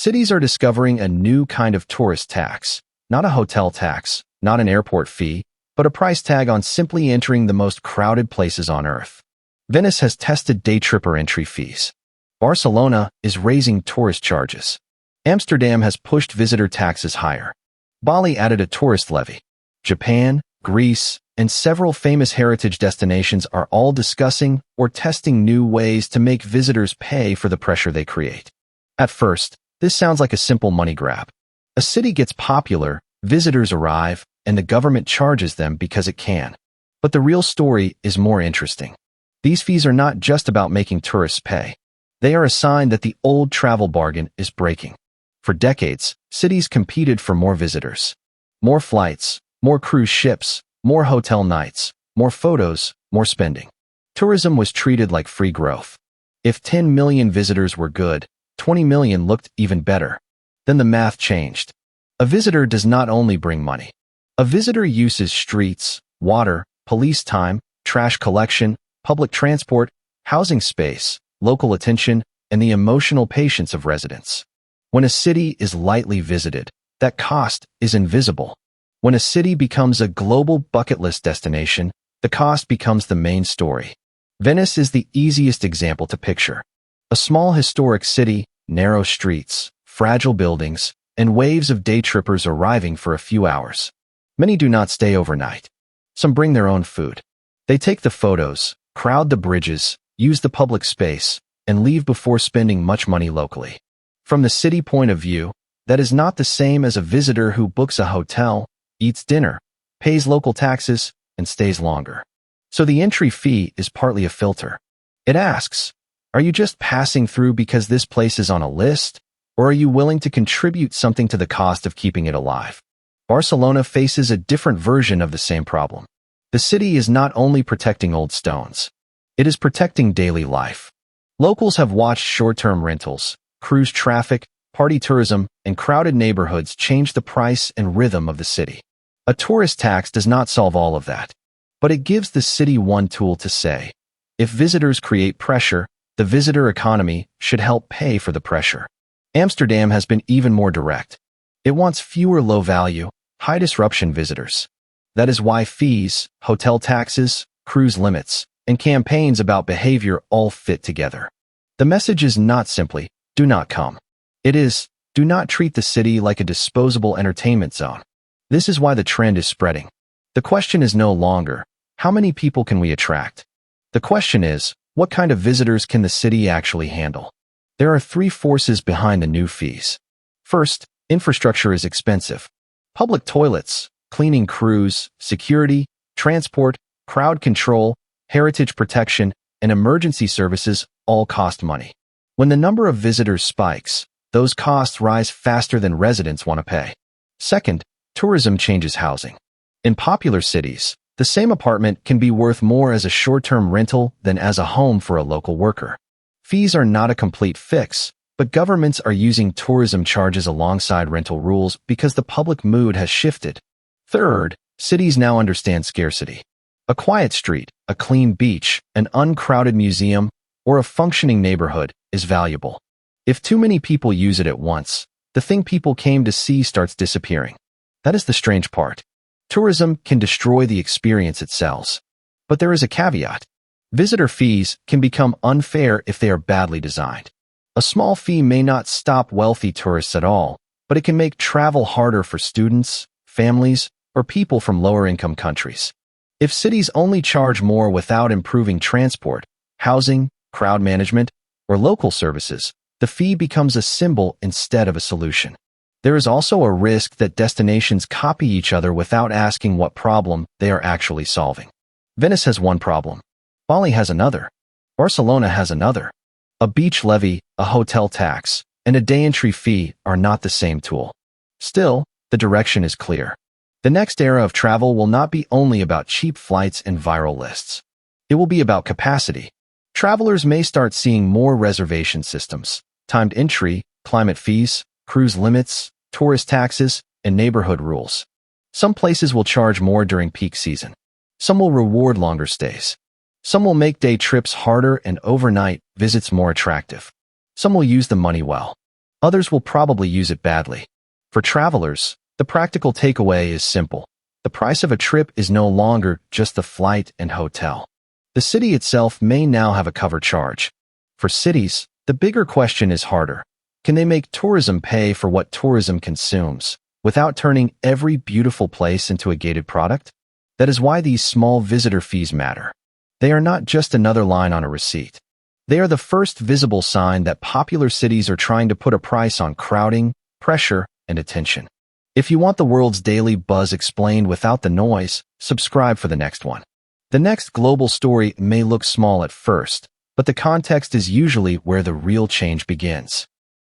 Cities are discovering a new kind of tourist tax, not a hotel tax, not an airport fee, but a price tag on simply entering the most crowded places on Earth. Venice has tested day tripper entry fees. Barcelona is raising tourist charges. Amsterdam has pushed visitor taxes higher. Bali added a tourist levy. Japan, Greece, and several famous heritage destinations are all discussing or testing new ways to make visitors pay for the pressure they create. At first, this sounds like a simple money grab. A city gets popular, visitors arrive, and the government charges them because it can. But the real story is more interesting. These fees are not just about making tourists pay. They are a sign that the old travel bargain is breaking. For decades, cities competed for more visitors. More flights, more cruise ships, more hotel nights, more photos, more spending. Tourism was treated like free growth. If 10 million visitors were good, 20 million looked even better. Then the math changed. A visitor does not only bring money. A visitor uses streets, water, police time, trash collection, public transport, housing space, local attention, and the emotional patience of residents. When a city is lightly visited, that cost is invisible. When a city becomes a global bucket list destination, the cost becomes the main story. Venice is the easiest example to picture. A small historic city, narrow streets, fragile buildings, and waves of day trippers arriving for a few hours. Many do not stay overnight. Some bring their own food. They take the photos, crowd the bridges, use the public space, and leave before spending much money locally. From the city point of view, that is not the same as a visitor who books a hotel, eats dinner, pays local taxes, and stays longer. So the entry fee is partly a filter. It asks, are you just passing through because this place is on a list, or are you willing to contribute something to the cost of keeping it alive? Barcelona faces a different version of the same problem. The city is not only protecting old stones. It is protecting daily life. Locals have watched short-term rentals, cruise traffic, party tourism, and crowded neighborhoods change the price and rhythm of the city. A tourist tax does not solve all of that, but it gives the city one tool to say, if visitors create pressure, the visitor economy should help pay for the pressure. Amsterdam has been even more direct. It wants fewer low-value, high-disruption visitors. That is why fees, hotel taxes, cruise limits, and campaigns about behavior all fit together. The message is not simply, do not come. It is, do not treat the city like a disposable entertainment zone. This is why the trend is spreading. The question is no longer, how many people can we attract? The question is, what kind of visitors can the city actually handle? There are three forces behind the new fees. First, infrastructure is expensive. Public toilets, cleaning crews, security, transport, crowd control, heritage protection, and emergency services all cost money. When the number of visitors spikes, those costs rise faster than residents want to pay. Second, tourism changes housing. In popular cities, the same apartment can be worth more as a short-term rental than as a home for a local worker. Fees are not a complete fix, but governments are using tourism charges alongside rental rules because the public mood has shifted. Third, cities now understand scarcity. A quiet street, a clean beach, an uncrowded museum, or a functioning neighborhood is valuable. If too many people use it at once, the thing people came to see starts disappearing. That is the strange part. Tourism can destroy the experience it sells. But there is a caveat. Visitor fees can become unfair if they are badly designed. A small fee may not stop wealthy tourists at all, but it can make travel harder for students, families, or people from lower-income countries. If cities only charge more without improving transport, housing, crowd management, or local services, the fee becomes a symbol instead of a solution. There is also a risk that destinations copy each other without asking what problem they are actually solving. Venice has one problem. Bali has another. Barcelona has another. A beach levy, a hotel tax, and a day entry fee are not the same tool. Still, the direction is clear. The next era of travel will not be only about cheap flights and viral lists. It will be about capacity. Travelers may start seeing more reservation systems, timed entry, climate fees, cruise limits, tourist taxes, and neighborhood rules. Some places will charge more during peak season. Some will reward longer stays. Some will make day trips harder and overnight visits more attractive. Some will use the money well. Others will probably use it badly. For travelers, the practical takeaway is simple. The price of a trip is no longer just the flight and hotel. The city itself may now have a cover charge. For cities, the bigger question is harder. Can they make tourism pay for what tourism consumes, without turning every beautiful place into a gated product? That is why these small visitor fees matter. They are not just another line on a receipt. They are the first visible sign that popular cities are trying to put a price on crowding, pressure, and attention. If you want the world's daily buzz explained without the noise, subscribe for the next one. The next global story may look small at first, but the context is usually where the real change begins.